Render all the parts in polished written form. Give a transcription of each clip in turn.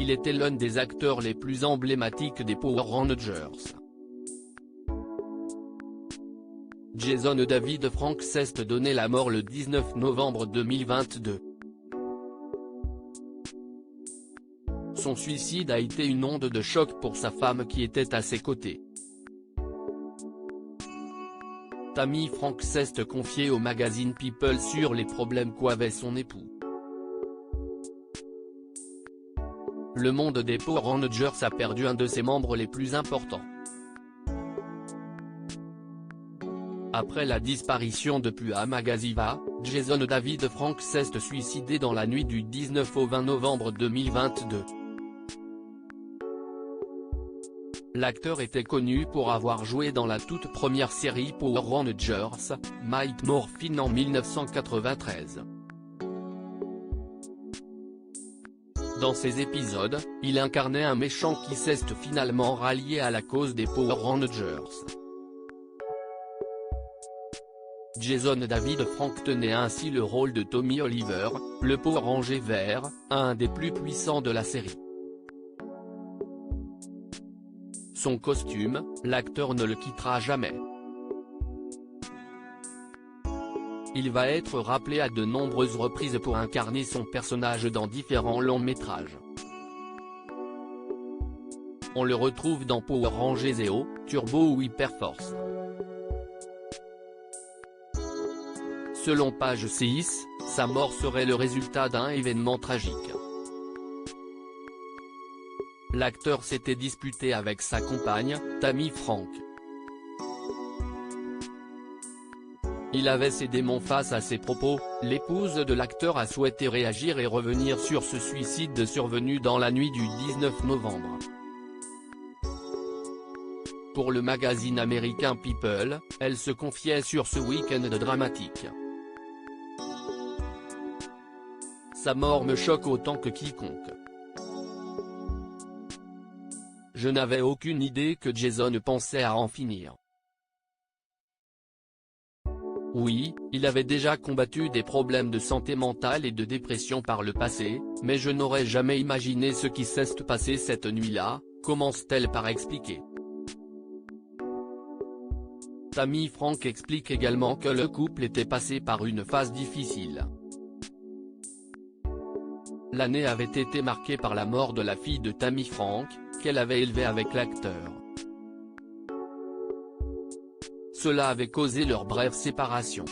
il était l'un des acteurs les plus emblématiques des Power Rangers. Jason David Frank s'est donné la mort le 19 novembre 2022. Son suicide a été une onde de choc pour sa femme qui était à ses côtés. Tammy Frank s'est confié au magazine People sur les problèmes qu'avait son époux. Le monde des Power Rangers a perdu un de ses membres les plus importants. Après la disparition de Pua Magaziva, Jason David Frank s'est suicidé dans la nuit du 19 au 20 novembre 2022. L'acteur était connu pour avoir joué dans la toute première série Power Rangers, Mighty Morphin en 1993. Dans ces épisodes, il incarnait un méchant qui s'est finalement rallié à la cause des Power Rangers. Jason David Frank tenait ainsi le rôle de Tommy Oliver, le Power Ranger vert, un des plus puissants de la série. Son costume, l'acteur ne le quittera jamais. Il va être rappelé à de nombreuses reprises pour incarner son personnage dans différents longs métrages. On le retrouve dans Power Rangers Zeo, Turbo ou Hyperforce. Selon page 6, sa mort serait le résultat d'un événement tragique. L'acteur s'était disputé avec sa compagne, Tammy Frank. Il avait ses démons face à ses propos. L'épouse de l'acteur a souhaité réagir et revenir sur ce suicide survenu dans la nuit du 19 novembre. Pour le magazine américain People, elle se confiait sur ce week-end dramatique. Sa mort me choque autant que quiconque. Je n'avais aucune idée que Jason pensait à en finir. Oui, il avait déjà combattu des problèmes de santé mentale et de dépression par le passé, mais je n'aurais jamais imaginé ce qui s'est passé cette nuit-là, commence-t-elle par expliquer. Tammy Frank explique également que le couple était passé par une phase difficile. L'année avait été marquée par la mort de la fille de Tammy Frank, qu'elle avait élevée avec l'acteur. Cela avait causé leur brève séparation.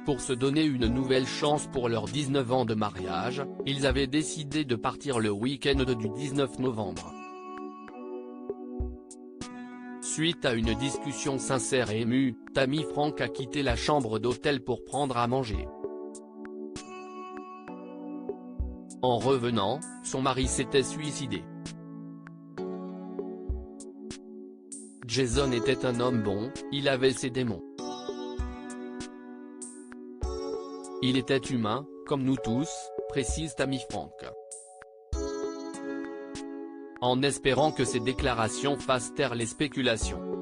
Pour se donner une nouvelle chance pour leurs 19 ans de mariage, ils avaient décidé de partir le week-end du 19 novembre. Suite à une discussion sincère et émue, Tammy Frank a quitté la chambre d'hôtel pour prendre à manger. En revenant, son mari s'était suicidé. Jason était un homme bon, il avait ses démons. Il était humain, comme nous tous, précise Tammy Frank. En espérant que ces déclarations fassent taire les spéculations.